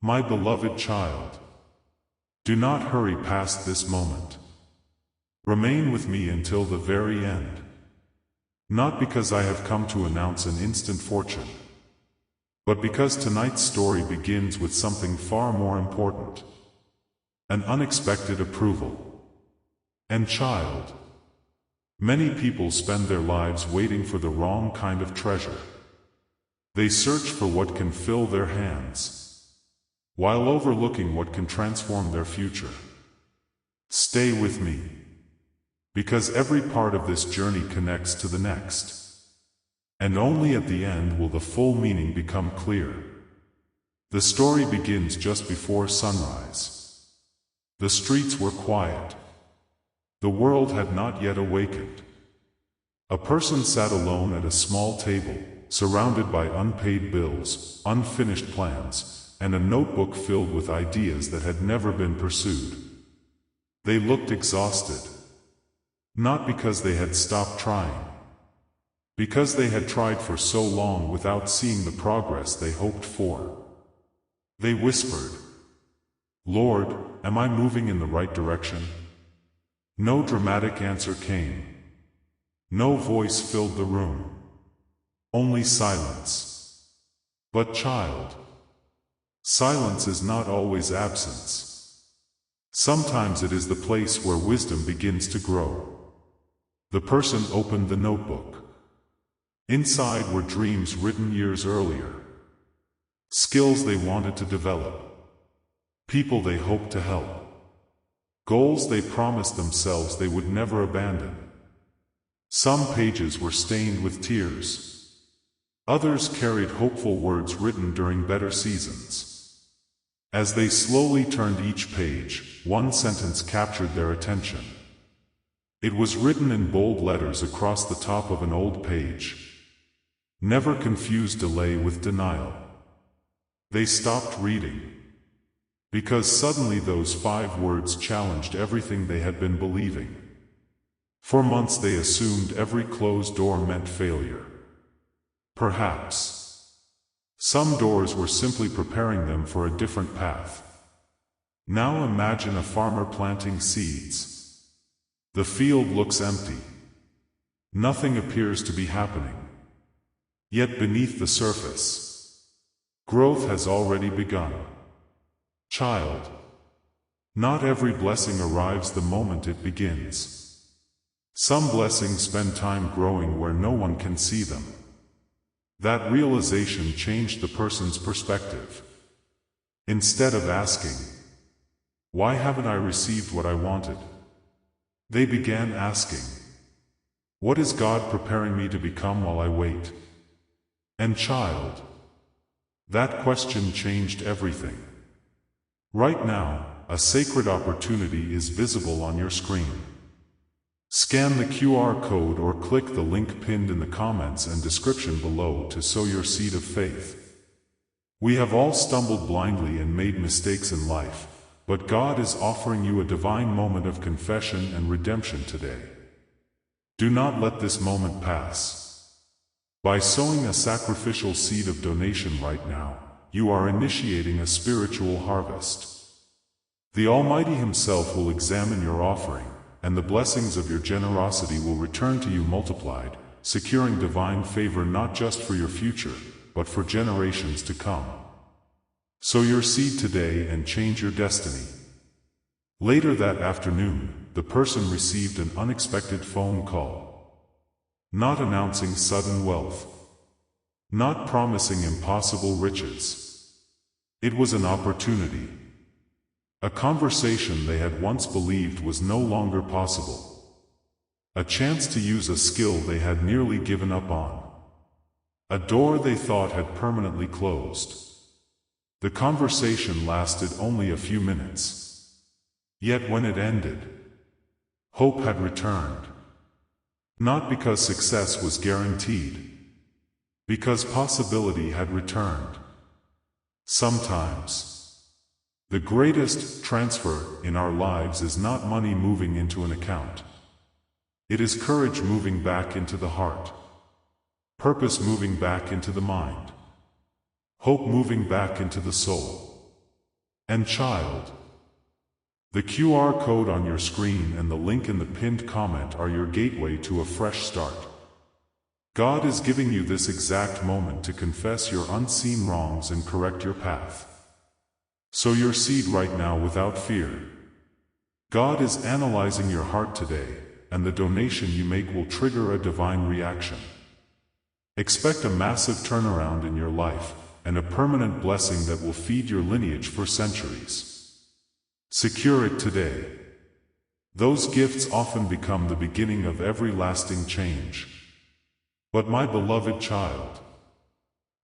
My beloved child, do not hurry past this moment. Remain with me until the very end. Not because I have come to announce an instant fortune, but because tonight's story begins with something far more important. An unexpected approval. And child, many people spend their lives waiting for the wrong kind of treasure. They search for what can fill their hands, while overlooking what can transform their future. Stay with me, because every part of this journey connects to the next. And only at the end will the full meaning become clear. The story begins just before sunrise. The streets were quiet. The world had not yet awakened. A person sat alone at a small table, surrounded by unpaid bills, unfinished plans, and a notebook filled with ideas that had never been pursued. They looked exhausted. Not because they had stopped trying, because they had tried for so long without seeing the progress they hoped for. They whispered, "Lord, am I moving in the right direction?" No dramatic answer came. No voice filled the room. Only silence. But child, silence is not always absence. Sometimes it is the place where wisdom begins to grow. The person opened the notebook. Inside were dreams written years earlier, skills they wanted to develop, people they hoped to help, goals they promised themselves they would never abandon. Some pages were stained with tears. Others carried hopeful words written during better seasons. As they slowly turned each page, one sentence captured their attention. It was written in bold letters across the top of an old page. Never confuse delay with denial. They stopped reading, because suddenly those 5 words challenged everything they had been believing. For months they assumed every closed door meant failure. Perhaps some doors were simply preparing them for a different path. Now imagine a farmer planting seeds. The field looks empty. Nothing appears to be happening. Yet beneath the surface, growth has already begun. Child, not every blessing arrives the moment it begins. Some blessings spend time growing where no one can see them. That realization changed the person's perspective. Instead of asking, "Why haven't I received what I wanted?" they began asking, "What is God preparing me to become while I wait?" And child, that question changed everything. Right now, a sacred opportunity is visible on your screen. Scan the QR code or click the link pinned in the comments and description below to sow your seed of faith. We have all stumbled blindly and made mistakes in life, but God is offering you a divine moment of confession and redemption today. Do not let this moment pass. By sowing a sacrificial seed of donation right now, you are initiating a spiritual harvest. The Almighty Himself will examine your offering, and the blessings of your generosity will return to you multiplied, securing divine favor not just for your future, but for generations to come. Sow your seed today and change your destiny. Later that afternoon, the person received an unexpected phone call. Not announcing sudden wealth. Not promising impossible riches. It was an opportunity. A conversation they had once believed was no longer possible. A chance to use a skill they had nearly given up on. A door they thought had permanently closed. The conversation lasted only a few minutes. Yet when it ended, hope had returned. Not because success was guaranteed, because possibility had returned. Sometimes, the greatest transfer in our lives is not money moving into an account. It is courage moving back into the heart, purpose moving back into the mind, hope moving back into the soul. And child, the QR code on your screen and the link in the pinned comment are your gateway to a fresh start. God is giving you this exact moment to confess your unseen wrongs and correct your path. Sow your seed right now without fear. God is analyzing your heart today, and the donation you make will trigger a divine reaction. Expect a massive turnaround in your life, and a permanent blessing that will feed your lineage for centuries. Secure it today. Those gifts often become the beginning of every lasting change. But my beloved child,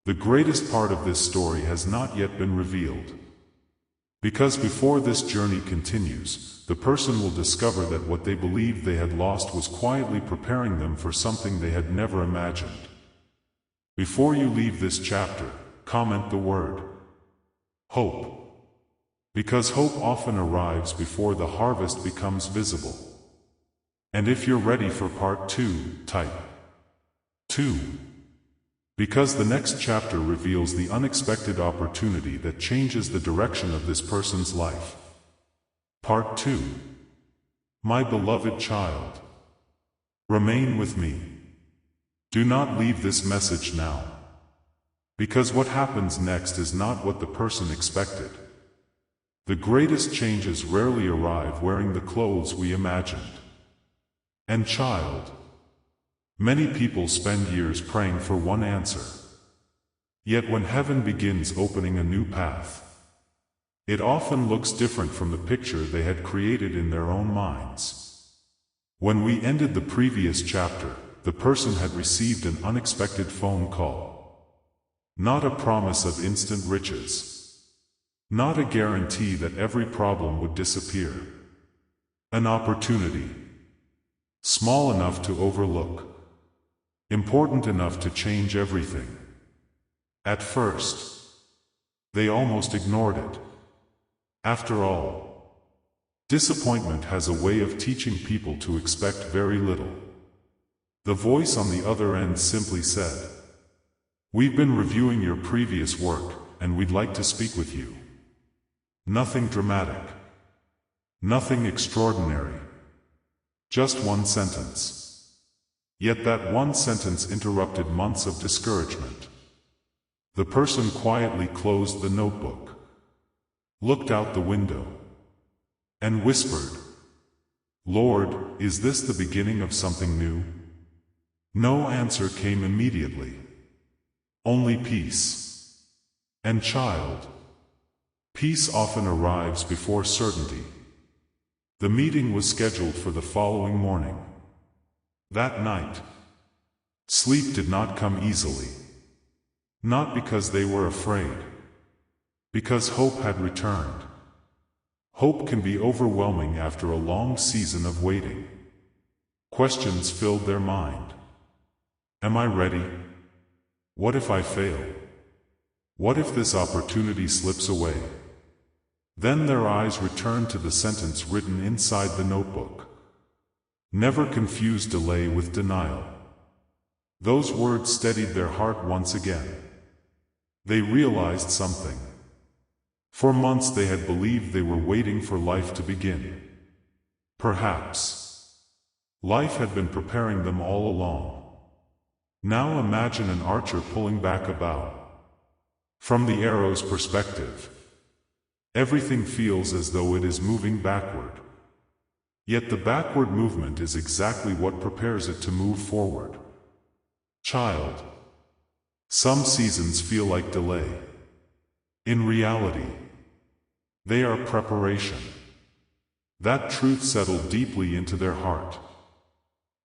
the greatest part of this story has not yet been revealed. Because before this journey continues, the person will discover that what they believed they had lost was quietly preparing them for something they had never imagined. Before you leave this chapter, comment the word hope. Because hope often arrives before the harvest becomes visible. And if you're ready for part 2, type 2. Because the next chapter reveals the unexpected opportunity that changes the direction of this person's life. Part 2. My beloved child, remain with me. Do not leave this message now. Because what happens next is not what the person expected. The greatest changes rarely arrive wearing the clothes we imagined. And child, many people spend years praying for one answer. Yet when heaven begins opening a new path, it often looks different from the picture they had created in their own minds. When we ended the previous chapter, the person had received an unexpected phone call. Not a promise of instant riches. Not a guarantee that every problem would disappear. An opportunity. Small enough to overlook. Important enough to change everything. At first, they almost ignored it. After all, disappointment has a way of teaching people to expect very little. The voice on the other end simply said, "We've been reviewing your previous work, and we'd like to speak with you." Nothing dramatic. Nothing extraordinary. Just one sentence. Yet that one sentence interrupted months of discouragement. The person quietly closed the notebook, looked out the window, and whispered, "Lord, is this the beginning of something new?" No answer came immediately. Only peace. And child, peace often arrives before certainty. The meeting was scheduled for the following morning. That night, sleep did not come easily. Not because they were afraid. Because hope had returned. Hope can be overwhelming after a long season of waiting. Questions filled their mind. Am I ready? What if I fail? What if this opportunity slips away? Then their eyes returned to the sentence written inside the notebook. Never confuse delay with denial. Those words steadied their heart once again. They realized something. For months they had believed they were waiting for life to begin. Perhaps life had been preparing them all along. Now imagine an archer pulling back a bow. From the arrow's perspective, everything feels as though it is moving backward. Yet the backward movement is exactly what prepares it to move forward. Child, some seasons feel like delay. In reality, they are preparation. That truth settled deeply into their heart.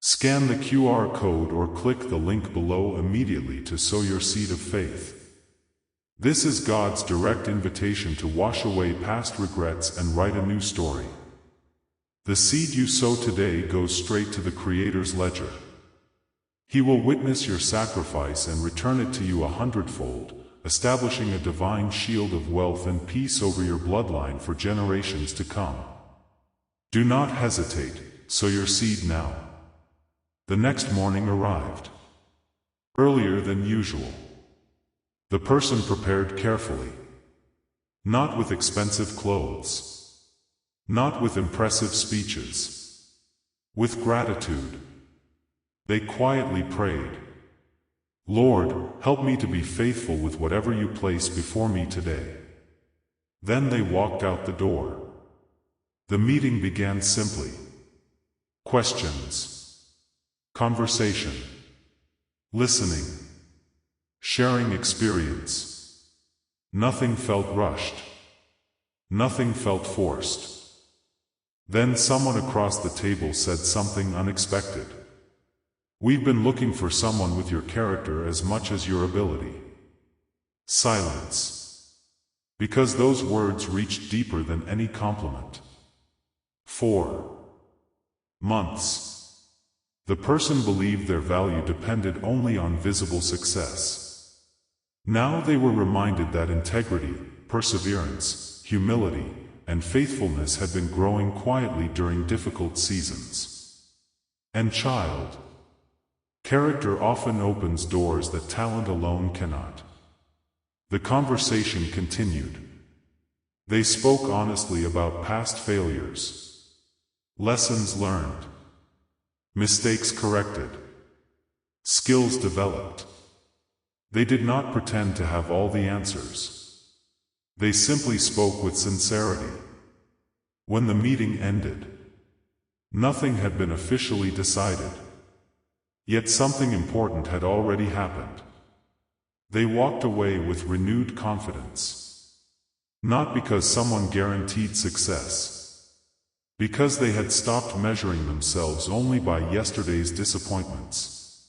Scan the QR code or click the link below immediately to sow your seed of faith. This is God's direct invitation to wash away past regrets and write a new story. The seed you sow today goes straight to the Creator's ledger. He will witness your sacrifice and return it to you 100-fold, establishing a divine shield of wealth and peace over your bloodline for generations to come. Do not hesitate, sow your seed now. The next morning arrived. Earlier than usual. The person prepared carefully. Not with expensive clothes. Not with impressive speeches. With gratitude. They quietly prayed. Lord, help me to be faithful with whatever you place before me today. Then they walked out the door. The meeting began simply. Questions. Conversation. Listening. Sharing experience. Nothing felt rushed. Nothing felt forced. Then someone across the table said something unexpected. We've been looking for someone with your character as much as your ability. Silence. Because those words reached deeper than any compliment. 4 months. The person believed their value depended only on visible success. Now they were reminded that integrity, perseverance, humility, and faithfulness had been growing quietly during difficult seasons. And child, character often opens doors that talent alone cannot. The conversation continued. They spoke honestly about past failures, lessons learned, mistakes corrected, skills developed. They did not pretend to have all the answers. They simply spoke with sincerity. When the meeting ended, nothing had been officially decided. Yet something important had already happened. They walked away with renewed confidence. Not because someone guaranteed success. Because they had stopped measuring themselves only by yesterday's disappointments.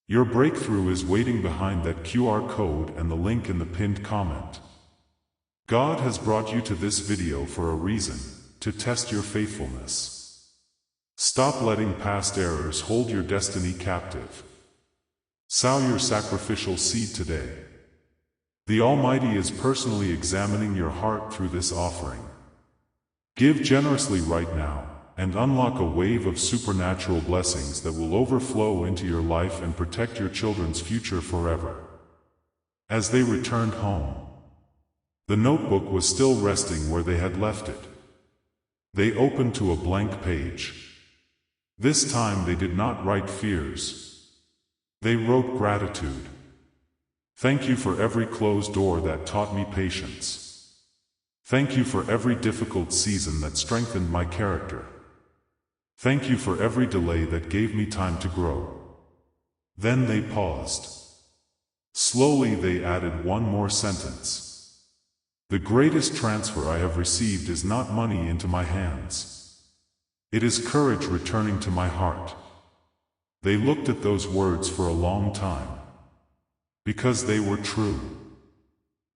Your breakthrough is waiting behind that QR code and the link in the pinned comment. God has brought you to this video for a reason, to test your faithfulness. Stop letting past errors hold your destiny captive. Sow your sacrificial seed today. The Almighty is personally examining your heart through this offering. Give generously right now, and unlock a wave of supernatural blessings that will overflow into your life and protect your children's future forever. As they returned home, the notebook was still resting where they had left it. They opened to a blank page. This time they did not write fears. They wrote gratitude. Thank you for every closed door that taught me patience. Thank you for every difficult season that strengthened my character. Thank you for every delay that gave me time to grow. Then they paused. Slowly they added one more sentence. The greatest transfer I have received is not money into my hands. It is courage returning to my heart. They looked at those words for a long time. Because they were true.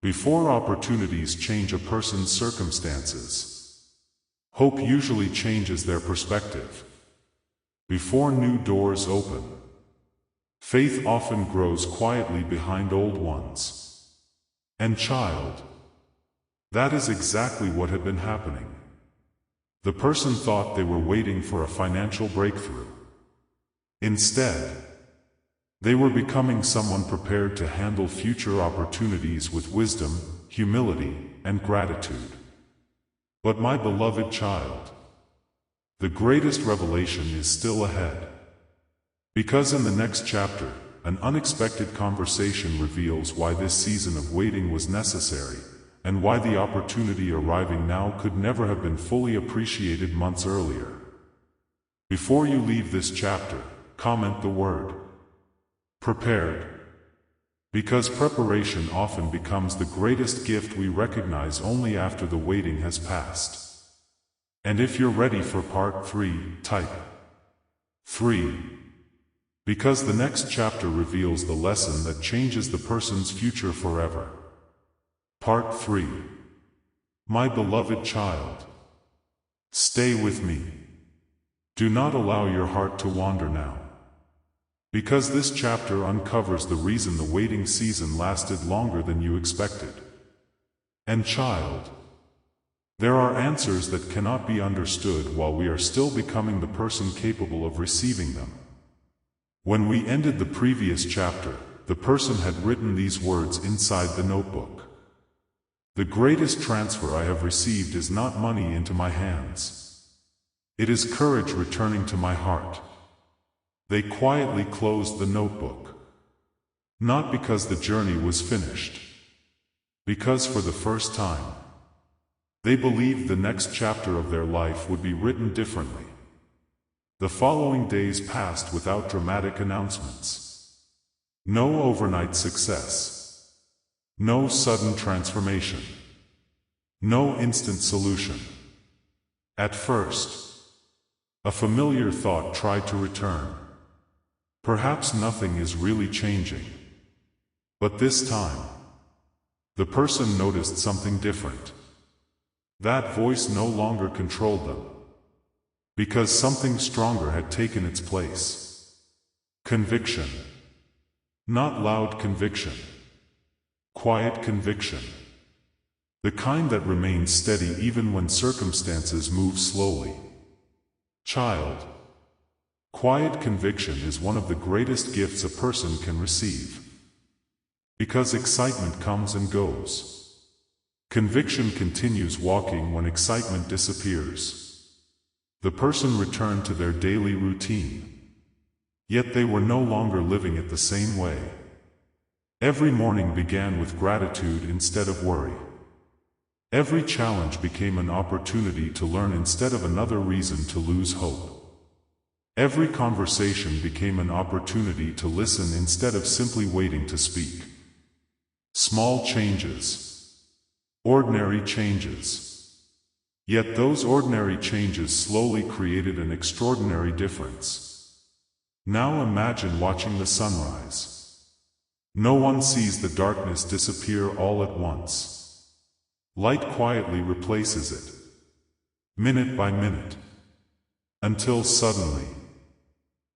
Before opportunities change a person's circumstances, hope usually changes their perspective. Before new doors open, faith often grows quietly behind old ones. And child, that is exactly what had been happening. The person thought they were waiting for a financial breakthrough. Instead, they were becoming someone prepared to handle future opportunities with wisdom, humility, and gratitude. But my beloved child, the greatest revelation is still ahead. Because in the next chapter, an unexpected conversation reveals why this season of waiting was necessary, and why the opportunity arriving now could never have been fully appreciated months earlier. Before you leave this chapter, comment the word prepared. Because preparation often becomes the greatest gift we recognize only after the waiting has passed. And if you're ready for part 3, type 3. Because the next chapter reveals the lesson that changes the person's future forever. Part 3. My beloved child, stay with me. Do not allow your heart to wander now. Because this chapter uncovers the reason the waiting season lasted longer than you expected. And child, there are answers that cannot be understood while we are still becoming the person capable of receiving them. When we ended the previous chapter, the person had written these words inside the notebook. The greatest transfer I have received is not money into my hands. It is courage returning to my heart. They quietly closed the notebook. Not because the journey was finished. Because for the first time, they believed the next chapter of their life would be written differently. The following days passed without dramatic announcements. No overnight success. No sudden transformation. No instant solution. At first, a familiar thought tried to return. Perhaps nothing is really changing. But this time, the person noticed something different. That voice no longer controlled them. Because something stronger had taken its place. Conviction. Not loud conviction. Quiet conviction. The kind that remains steady even when circumstances move slowly. Child. Quiet conviction is one of the greatest gifts a person can receive. Because excitement comes and goes. Conviction continues walking when excitement disappears. The person returned to their daily routine. Yet they were no longer living it the same way. Every morning began with gratitude instead of worry. Every challenge became an opportunity to learn instead of another reason to lose hope. Every conversation became an opportunity to listen instead of simply waiting to speak. Small changes. Ordinary changes. Yet those ordinary changes slowly created an extraordinary difference. Now imagine watching the sunrise. No one sees the darkness disappear all at once. Light quietly replaces it. Minute by minute. Until suddenly,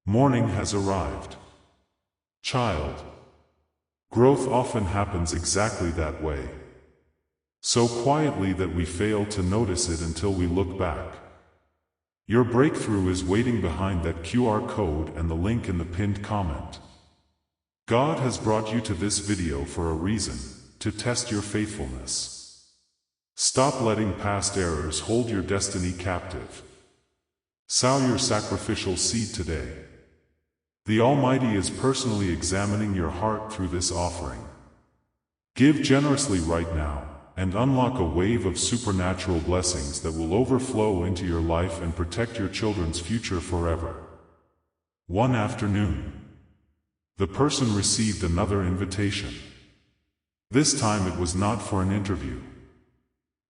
morning has arrived. Child. Growth often happens exactly that way. So quietly that we fail to notice it until we look back. Your breakthrough is waiting behind that QR code and the link in the pinned comment. God has brought you to this video for a reason, to test your faithfulness. Stop letting past errors hold your destiny captive. Sow your sacrificial seed today. The Almighty is personally examining your heart through this offering. Give generously right now, and unlock a wave of supernatural blessings that will overflow into your life and protect your children's future forever. One afternoon, the person received another invitation. This time it was not for an interview.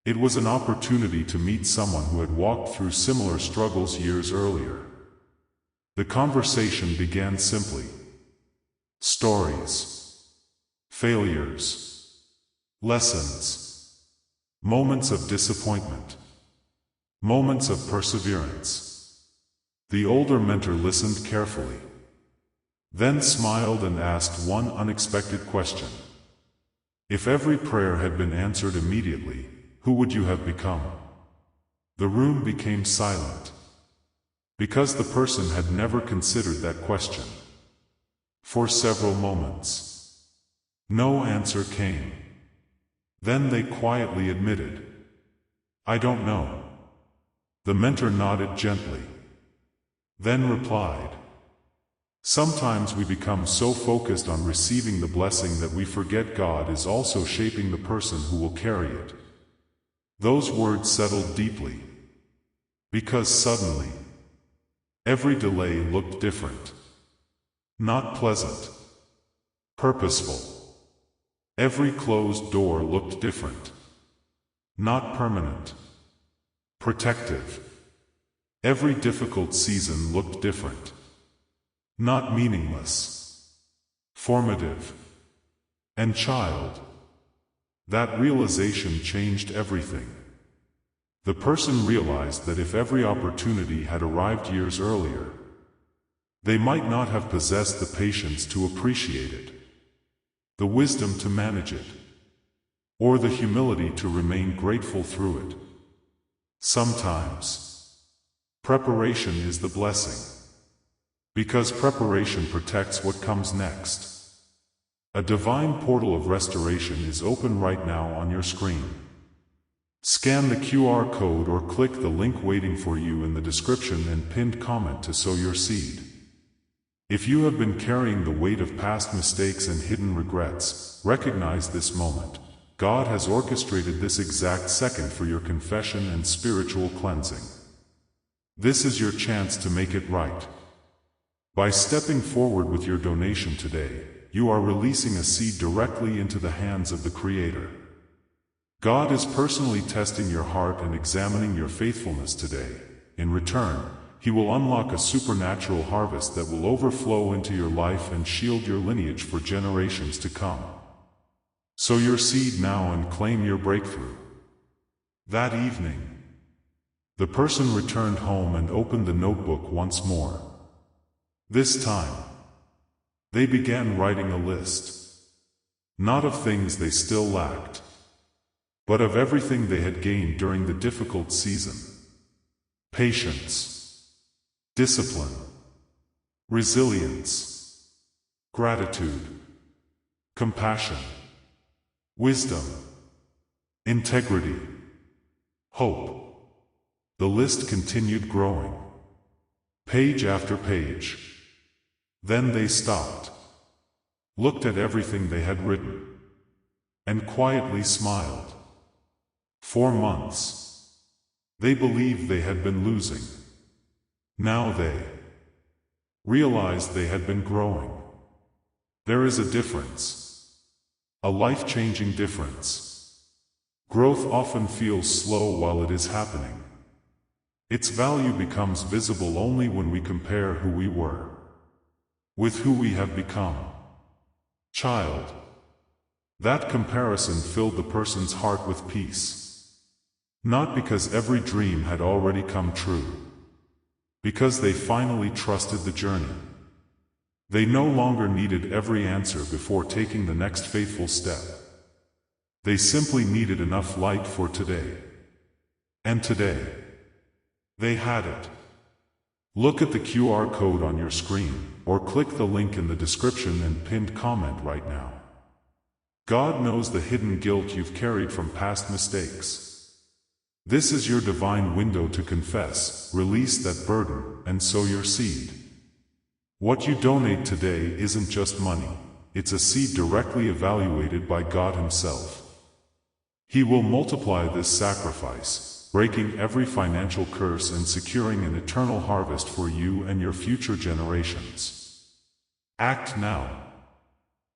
It was an opportunity to meet someone who had walked through similar struggles years earlier. The conversation began simply. Stories. Failures. Lessons. Moments of disappointment. Moments of perseverance. The older mentor listened carefully. Then smiled and asked one unexpected question. If every prayer had been answered immediately, who would you have become? The room became silent. Because the person had never considered that question. For several moments, no answer came. Then they quietly admitted, I don't know. The mentor nodded gently. Then replied, sometimes we become so focused on receiving the blessing that we forget God is also shaping the person who will carry it. Those words settled deeply. Because suddenly, every delay looked different. Not pleasant. Purposeful. Every closed door looked different. Not permanent. Protective. Every difficult season looked different. Not meaningless. Formative. And child. That realization changed everything. The person realized that if every opportunity had arrived years earlier, they might not have possessed the patience to appreciate it, the wisdom to manage it, or the humility to remain grateful through it. Sometimes, preparation is the blessing. Because preparation protects what comes next. A divine portal of restoration is open right now on your screen. Scan the QR code or click the link waiting for you in the description and pinned comment to sow your seed. If you have been carrying the weight of past mistakes and hidden regrets, recognize this moment. God has orchestrated this exact second for your confession and spiritual cleansing. This is your chance to make it right. By stepping forward with your donation today, you are releasing a seed directly into the hands of the Creator. God is personally testing your heart and examining your faithfulness today. In return, He will unlock a supernatural harvest that will overflow into your life and shield your lineage for generations to come. Sow your seed now and claim your breakthrough. That evening, the person returned home and opened the notebook once more. This time, they began writing a list, not of things they still lacked, but of everything they had gained during the difficult season. Patience, discipline, resilience, gratitude, compassion, wisdom, integrity, hope. The list continued growing, page after page. Then they stopped, looked at everything they had written, and quietly smiled. 4 months. They believed they had been losing. Now they realized they had been growing. There is a difference. A life-changing difference. Growth often feels slow while it is happening. Its value becomes visible only when we compare who we were with who we have become. Child. That comparison filled the person's heart with peace. Not because every dream had already come true. Because they finally trusted the journey. They no longer needed every answer before taking the next faithful step. They simply needed enough light for today. And today, they had it. Look at the QR code on your screen, or click the link in the description and pinned comment right now. God knows the hidden guilt you've carried from past mistakes. This is your divine window to confess, release that burden, and sow your seed. What you donate today isn't just money, it's a seed directly evaluated by God Himself. He will multiply this sacrifice, breaking every financial curse and securing an eternal harvest for you and your future generations. Act now.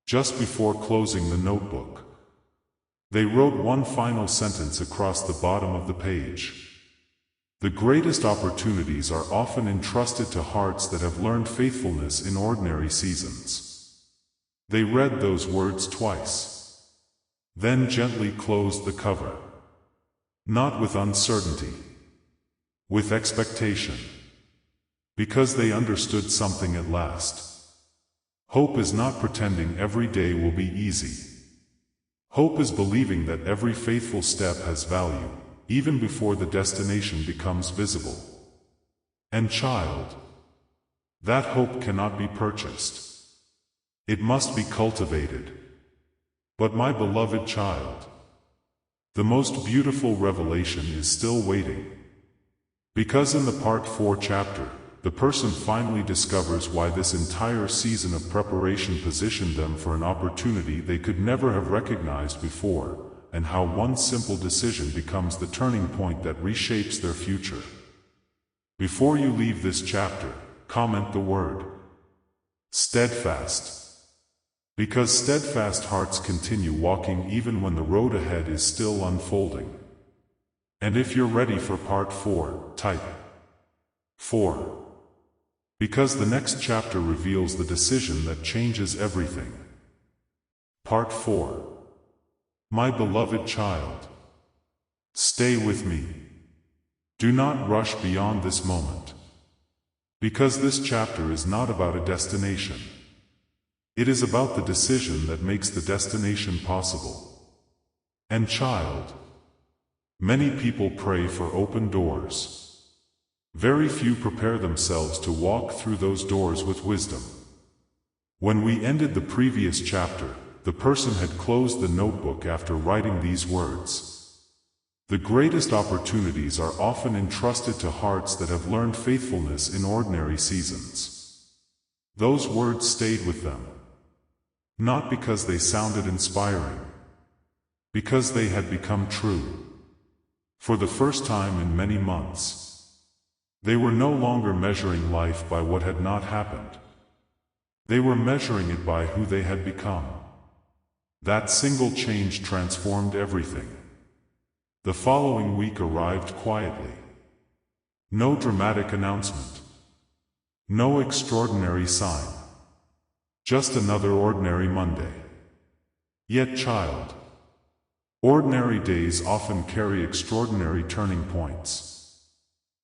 Just before closing the notebook, they wrote one final sentence across the bottom of the page. The greatest opportunities are often entrusted to hearts that have learned faithfulness in ordinary seasons. They read those words twice, then gently closed the cover. Not with uncertainty, with expectation. Because they understood something at last. Hope is not pretending every day will be easy. Hope is believing that every faithful step has value, even before the destination becomes visible. And child, that hope cannot be purchased. It must be cultivated. But my beloved child, the most beautiful revelation is still waiting. Because in the Part 4 chapter, the person finally discovers why this entire season of preparation positioned them for an opportunity they could never have recognized before, and how one simple decision becomes the turning point that reshapes their future. Before you leave this chapter, comment the word steadfast. Because steadfast hearts continue walking even when the road ahead is still unfolding. And if you're ready for Part 4, type 4. Because the next chapter reveals the decision that changes everything. Part 4. My beloved child, stay with me. Do not rush beyond this moment. Because this chapter is not about a destination. It is about the decision that makes the destination possible. And child, many people pray for open doors. Very few prepare themselves to walk through those doors with wisdom. When we ended the previous chapter, the person had closed the notebook after writing these words. The greatest opportunities are often entrusted to hearts that have learned faithfulness in ordinary seasons. Those words stayed with them. Not because they sounded inspiring, because they had become true. For the first time in many months, they were no longer measuring life by what had not happened. They were measuring it by who they had become. That single change transformed everything. The following week arrived quietly. No dramatic announcement. No extraordinary sign. Just another ordinary Monday. Yet, child, ordinary days often carry extraordinary turning points.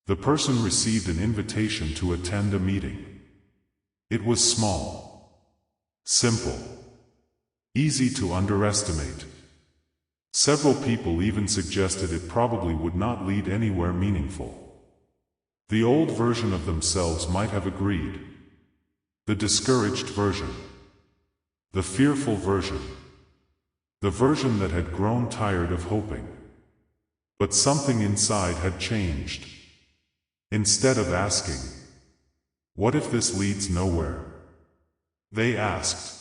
The person received an invitation to attend a meeting. It was small, simple, easy to underestimate. Several people even suggested it probably would not lead anywhere meaningful. The old version of themselves might have agreed. The discouraged version. The fearful version. The version that had grown tired of hoping. But something inside had changed. Instead of asking, "What if this leads nowhere?" they asked,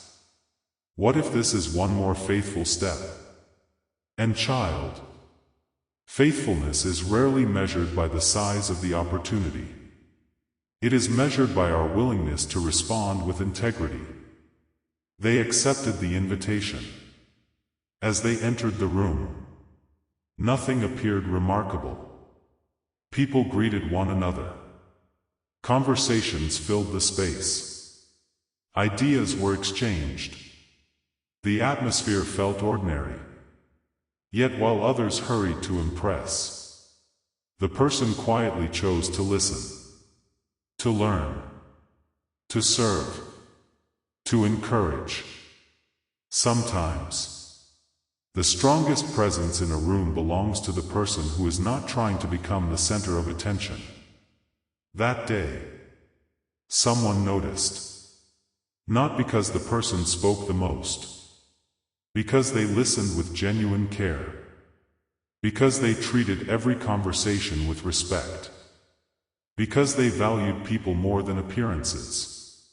"What if this is one more faithful step?" And child, faithfulness is rarely measured by the size of the opportunity. It is measured by our willingness to respond with integrity. They accepted the invitation. As they entered the room, nothing appeared remarkable. People greeted one another. Conversations filled the space. Ideas were exchanged. The atmosphere felt ordinary. Yet while others hurried to impress, the person quietly chose to listen, to learn, to serve, to encourage. Sometimes, the strongest presence in a room belongs to the person who is not trying to become the center of attention. That day, someone noticed. Not because the person spoke the most, because they listened with genuine care, because they treated every conversation with respect, because they valued people more than appearances.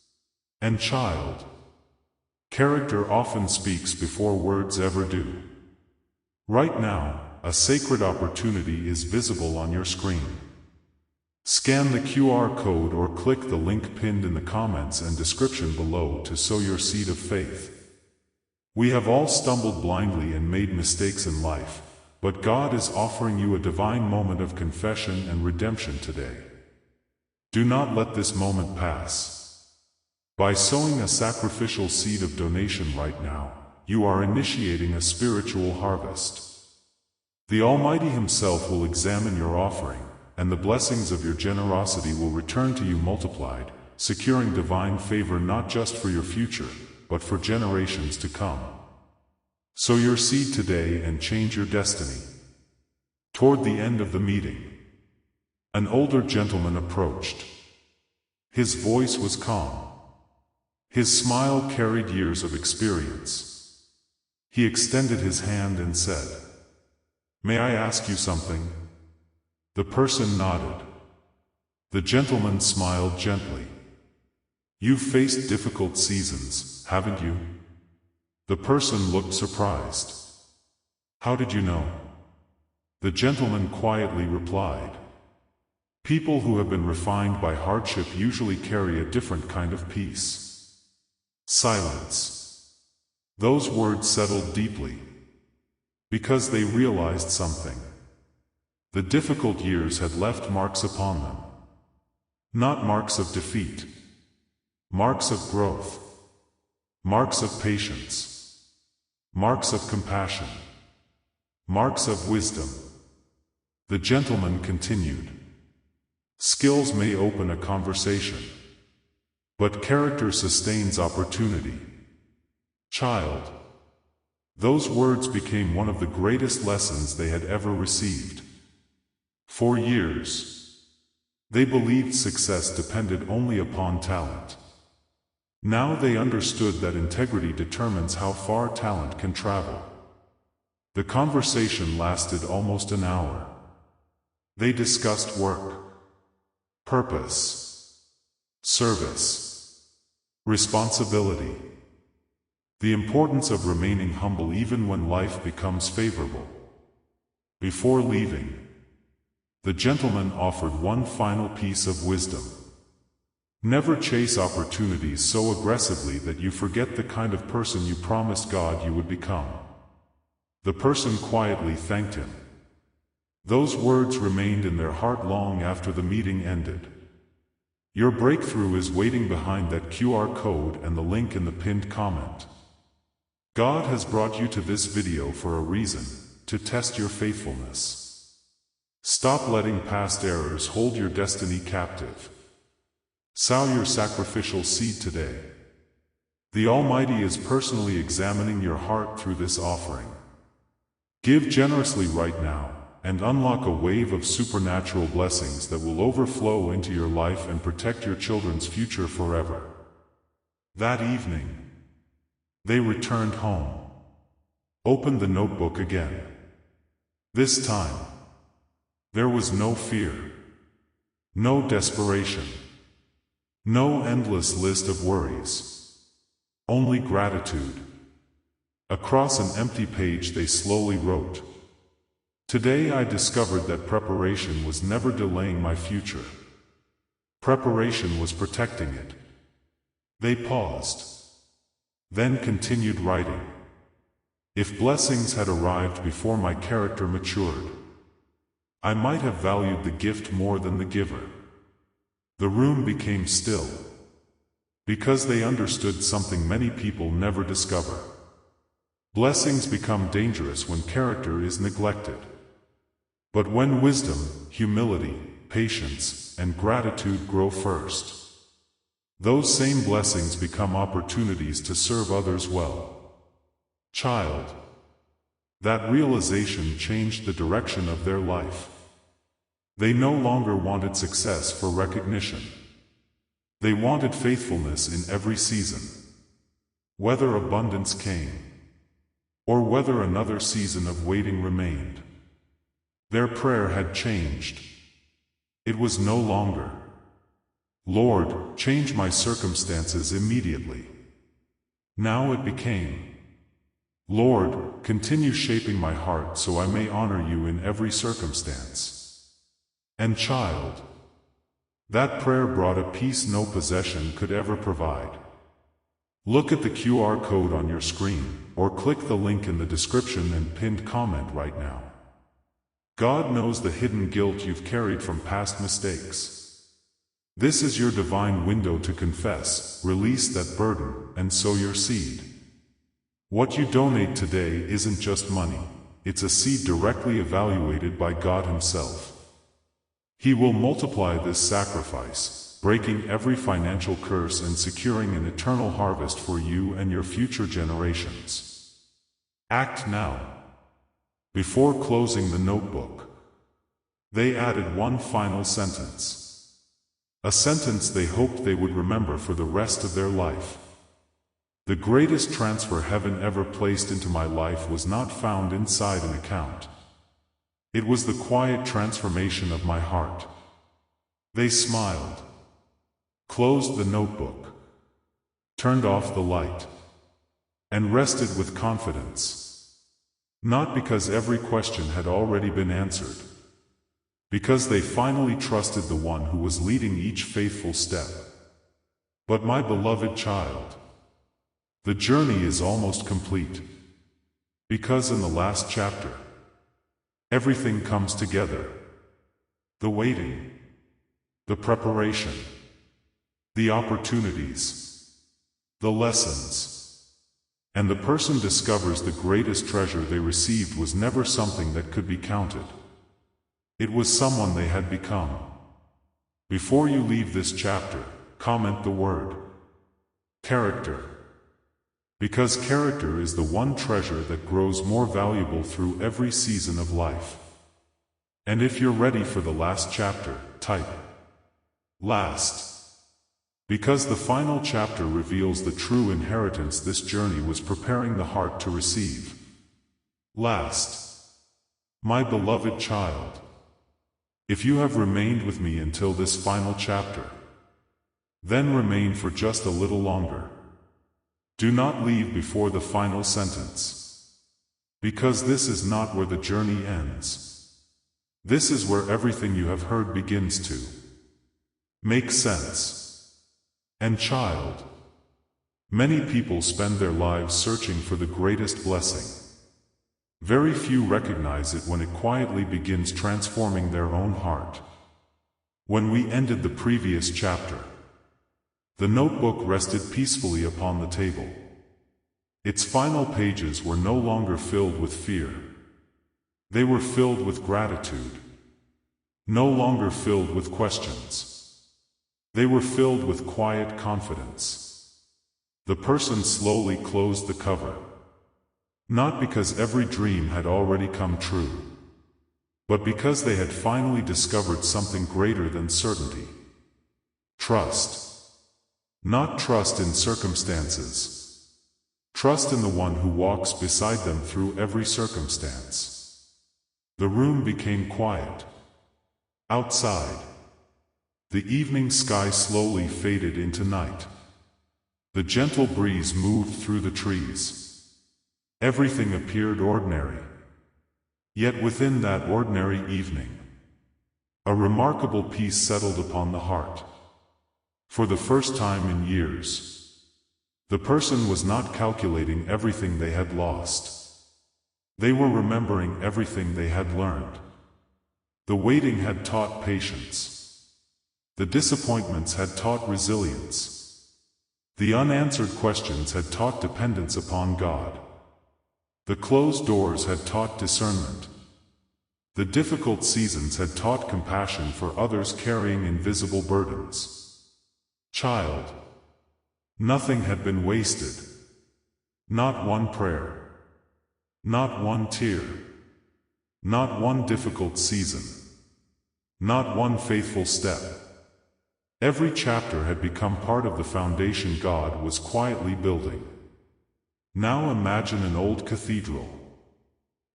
And child, character often speaks before words ever do. Right now, a sacred opportunity is visible on your screen. Scan the QR code or click the link pinned in the comments and description below to sow your seed of faith. We have all stumbled blindly and made mistakes in life, but God is offering you a divine moment of confession and redemption today. Do not let this moment pass. By sowing a sacrificial seed of donation right now, you are initiating a spiritual harvest. The Almighty Himself will examine your offering, and the blessings of your generosity will return to you multiplied, securing divine favor not just for your future, but for generations to come. Sow your seed today and change your destiny. Toward the end of the meeting, an older gentleman approached. His voice was calm. His smile carried years of experience. He extended his hand and said, "May I ask you something?" The person nodded. The gentleman smiled gently. "You've faced difficult seasons, haven't you?" The person looked surprised. "How did you know?" The gentleman quietly replied, "People who have been refined by hardship usually carry a different kind of peace." Silence. Those words settled deeply. Because they realized something. The difficult years had left marks upon them. Not marks of defeat. Marks of growth. Marks of patience. Marks of compassion. Marks of wisdom. The gentleman continued. Skills may open a conversation, but character sustains opportunity. Child, those words became one of the greatest lessons they had ever received. For years, they believed success depended only upon talent. Now they understood that integrity determines how far talent can travel. The conversation lasted almost an hour. They discussed work, purpose, service, responsibility, the importance of remaining humble even when life becomes favorable. Before leaving, the gentleman offered one final piece of wisdom. Never chase opportunities so aggressively that you forget the kind of person you promised God you would become. The person quietly thanked him. Those words remained in their heart long after the meeting ended. Your breakthrough is waiting behind that QR code and the link in the pinned comment. God has brought you to this video for a reason, to test your faithfulness. Stop letting past errors hold your destiny captive. Sow your sacrificial seed today. The Almighty is personally examining your heart through this offering. Give generously right now, and unlock a wave of supernatural blessings that will overflow into your life and protect your children's future forever. That evening, they returned home. Opened the notebook again. This time, there was no fear, no desperation, no endless list of worries. Only gratitude. Across an empty page they slowly wrote, "Today I discovered that preparation was never delaying my future. Preparation was protecting it." They paused, then continued writing. "If blessings had arrived before my character matured, I might have valued the gift more than the giver." The room became still, because they understood something many people never discover. Blessings become dangerous when character is neglected. But when wisdom, humility, patience, and gratitude grow first, those same blessings become opportunities to serve others well. Child. That realization changed the direction of their life. They no longer wanted success for recognition. They wanted faithfulness in every season. Whether abundance came, or whether another season of waiting remained. Their prayer had changed. It was no longer, "Lord, change my circumstances immediately." Now it became, "Lord, continue shaping my heart so I may honor you in every circumstance." And child, that prayer brought a peace no possession could ever provide. Look at the QR code on your screen, or click the link in the description and pinned comment right now. God knows the hidden guilt you've carried from past mistakes. This is your divine window to confess, release that burden, and sow your seed. What you donate today isn't just money, it's a seed directly evaluated by God Himself. He will multiply this sacrifice, breaking every financial curse and securing an eternal harvest for you and your future generations. Act now. Before closing the notebook, they added one final sentence. A sentence they hoped they would remember for the rest of their life. "The greatest transfer heaven ever placed into my life was not found inside an account. It was the quiet transformation of my heart." They smiled, closed the notebook, turned off the light, and rested with confidence. Not because every question had already been answered, because they finally trusted the one who was leading each faithful step. But my beloved child, the journey is almost complete. Because in the last chapter, everything comes together. The waiting, the preparation, the opportunities, the lessons. And the person discovers the greatest treasure they received was never something that could be counted. It was someone they had become. Before you leave this chapter, comment the word character. Because character is the one treasure that grows more valuable through every season of life. And if you're ready for the last chapter, type last. Because the final chapter reveals the true inheritance this journey was preparing the heart to receive. Last, my beloved child, if you have remained with me until this final chapter, then remain for just a little longer. Do not leave before the final sentence. Because this is not where the journey ends. This is where everything you have heard begins to make sense. And child, many people spend their lives searching for the greatest blessing. Very few recognize it when it quietly begins transforming their own heart. When we ended the previous chapter, the notebook rested peacefully upon the table. Its final pages were no longer filled with fear. They were filled with gratitude. No longer filled with questions. They were filled with quiet confidence. The person slowly closed the cover. Not because every dream had already come true, but because they had finally discovered something greater than certainty. Trust. Not trust in circumstances. Trust in the one who walks beside them through every circumstance. The room became quiet. Outside, the evening sky slowly faded into night. The gentle breeze moved through the trees. Everything appeared ordinary. Yet within that ordinary evening, a remarkable peace settled upon the heart. For the first time in years, the person was not calculating everything they had lost. They were remembering everything they had learned. The waiting had taught patience. The disappointments had taught resilience. The unanswered questions had taught dependence upon God. The closed doors had taught discernment. The difficult seasons had taught compassion for others carrying invisible burdens. Child, nothing had been wasted. Not one prayer. Not one tear. Not one difficult season. Not one faithful step. Every chapter had become part of the foundation God was quietly building. Now imagine an old cathedral.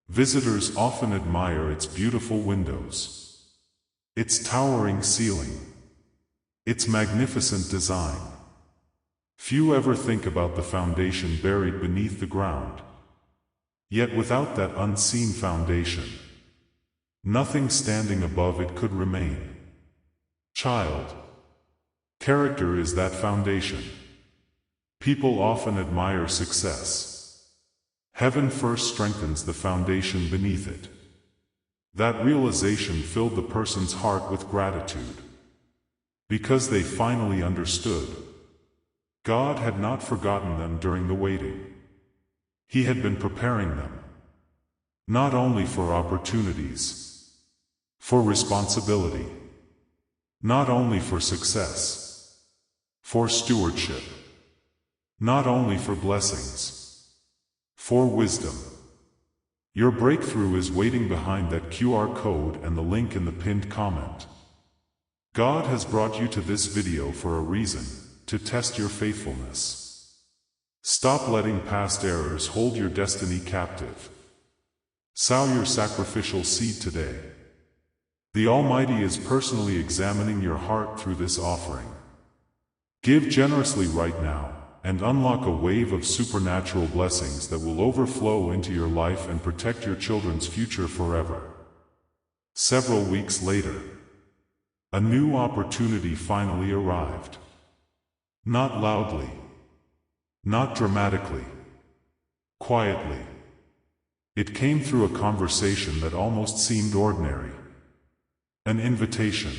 Visitors often admire its beautiful windows, its towering ceiling, its magnificent design. Few ever think about the foundation buried beneath the ground. Yet without that unseen foundation, nothing standing above it could remain. Child, character is that foundation. People often admire success. Heaven first strengthens the foundation beneath it. That realization filled the person's heart with gratitude. Because they finally understood. God had not forgotten them during the waiting. He had been preparing them. Not only for opportunities, for responsibility. Not only for success, for stewardship. Not only for blessings, for wisdom. Your breakthrough is waiting behind that QR code and the link in the pinned comment. God has brought you to this video for a reason, to test your faithfulness. Stop letting past errors hold your destiny captive. Sow your sacrificial seed today. The Almighty is personally examining your heart through this offering. Give generously right now, and unlock a wave of supernatural blessings that will overflow into your life and protect your children's future forever. Several weeks later, a new opportunity finally arrived. Not loudly, not dramatically, quietly. It came through a conversation that almost seemed ordinary. An invitation.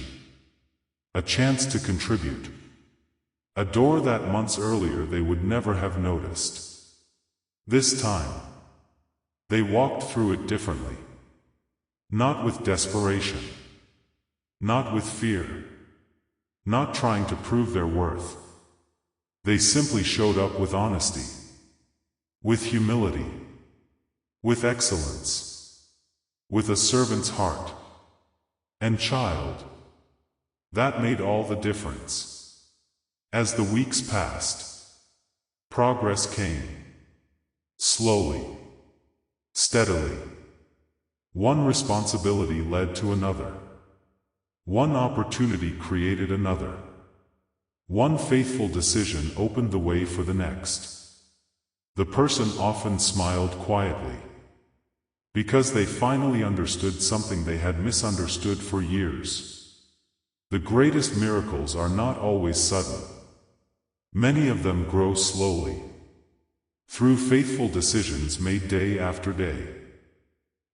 A chance to contribute. A door that months earlier they would never have noticed. This time, they walked through it differently. Not with desperation. Not with fear. Not trying to prove their worth. They simply showed up with honesty. With humility. With excellence. With a servant's heart. And child, that made all the difference. As the weeks passed, progress came. Slowly, steadily. One responsibility led to another. One opportunity created another. One faithful decision opened the way for the next. The person often smiled quietly, because they finally understood something they had misunderstood for years. The greatest miracles are not always sudden. Many of them grow slowly, through faithful decisions made day after day.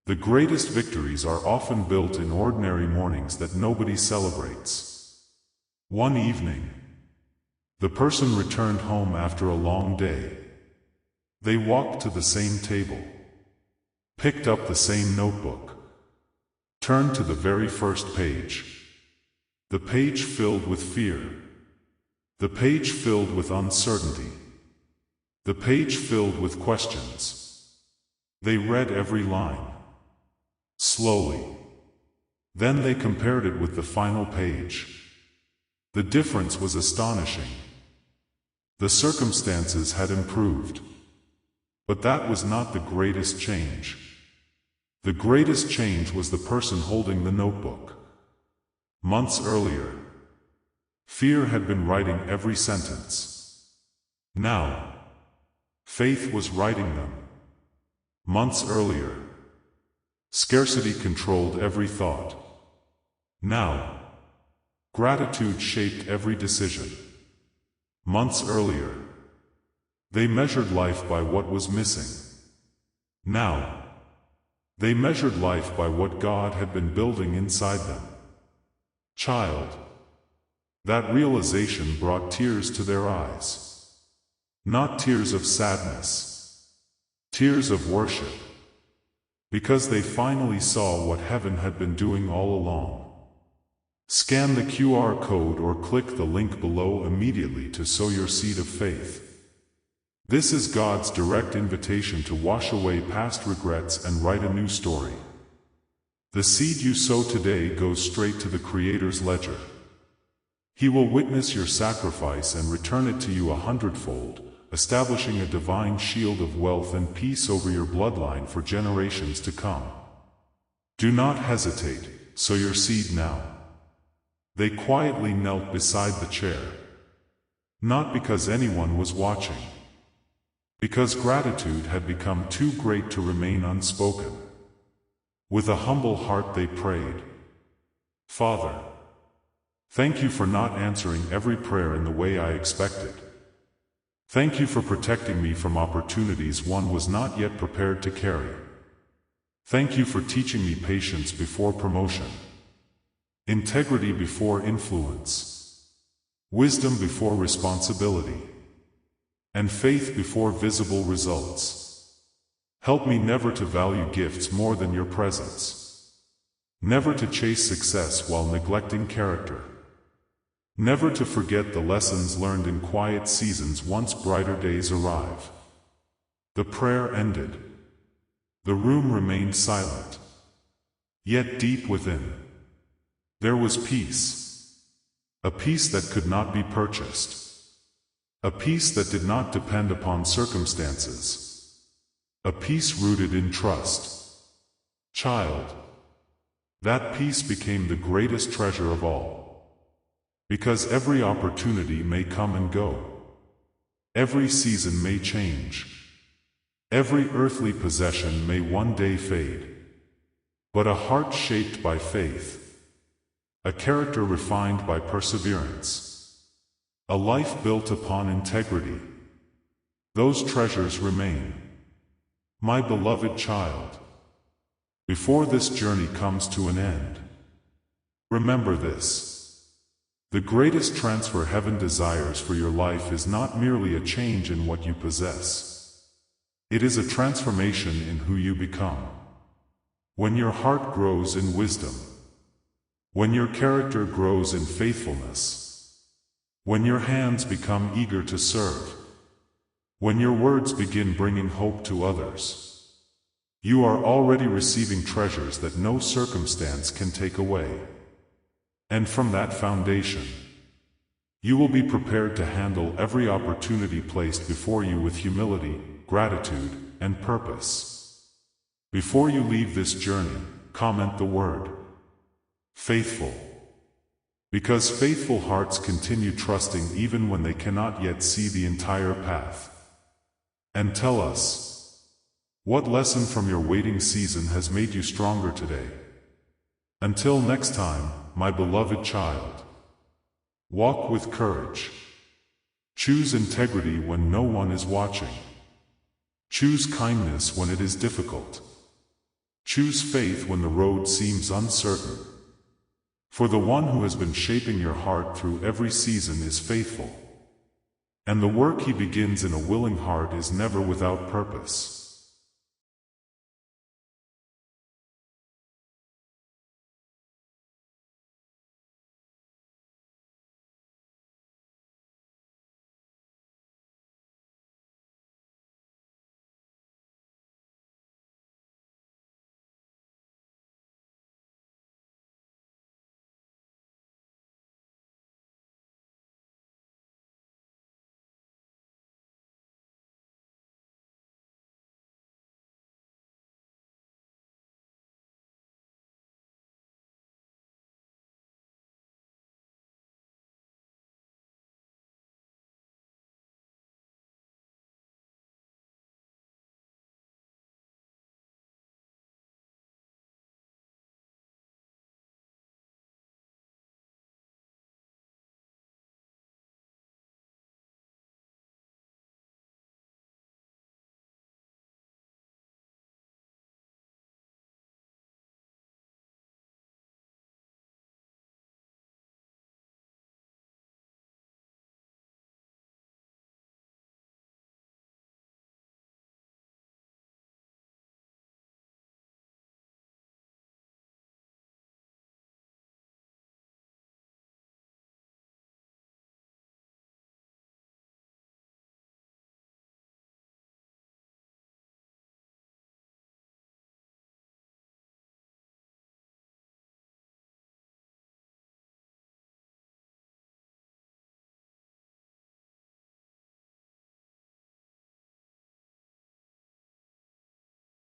The greatest victories are often built in ordinary mornings that nobody celebrates. One evening, the person returned home after a long day. They walked to the same table, picked up the same notebook, turned to the very first page. The page filled with fear. The page filled with uncertainty. The page filled with questions. They read every line, slowly. Then they compared it with the final page. The difference was astonishing. The circumstances had improved. But that was not the greatest change. The greatest change was the person holding the notebook. Months earlier, fear had been writing every sentence. Now, faith was writing them. Months earlier, scarcity controlled every thought. Now, gratitude shaped every decision. Months earlier, they measured life by what was missing. Now, they measured life by what God had been building inside them. Child, that realization brought tears to their eyes. Not tears of sadness, tears of worship, because they finally saw what heaven had been doing all along. Scan the QR code or click the link below immediately to sow your seed of faith. This is God's direct invitation to wash away past regrets and write a new story. The seed you sow today goes straight to the Creator's ledger. He will witness your sacrifice and return it to you 100-fold, establishing a divine shield of wealth and peace over your bloodline for generations to come. Do not hesitate, sow your seed now. They quietly knelt beside the chair. Not because anyone was watching. Because gratitude had become too great to remain unspoken. With a humble heart they prayed. Father, thank you for not answering every prayer in the way I expected. Thank you for protecting me from opportunities one was not yet prepared to carry. Thank you for teaching me patience before promotion, integrity before influence, wisdom before responsibility, and faith before visible results. Help me never to value gifts more than your presence. Never to chase success while neglecting character. Never to forget the lessons learned in quiet seasons once brighter days arrive. The prayer ended. The room remained silent. Yet deep within, there was peace. A peace that could not be purchased. A peace that did not depend upon circumstances. A peace rooted in trust. Child, that peace became the greatest treasure of all. Because every opportunity may come and go. Every season may change. Every earthly possession may one day fade. But a heart shaped by faith, a character refined by perseverance, a life built upon integrity, those treasures remain. My beloved child, before this journey comes to an end, remember this. The greatest transfer heaven desires for your life is not merely a change in what you possess. It is a transformation in who you become. When your heart grows in wisdom, when your character grows in faithfulness, when your hands become eager to serve, when your words begin bringing hope to others, you are already receiving treasures that no circumstance can take away. And from that foundation, You will be prepared to handle every opportunity placed before you with humility, gratitude, and purpose. Before you leave this journey, comment the word faithful. Because faithful hearts continue trusting even when they cannot yet see the entire path. And tell us, what lesson from your waiting season has made you stronger today? Until next time, my beloved child. Walk with courage. Choose integrity when no one is watching. Choose kindness when it is difficult. Choose faith when the road seems uncertain. For the one who has been shaping your heart through every season is faithful. And the work he begins in a willing heart is never without purpose.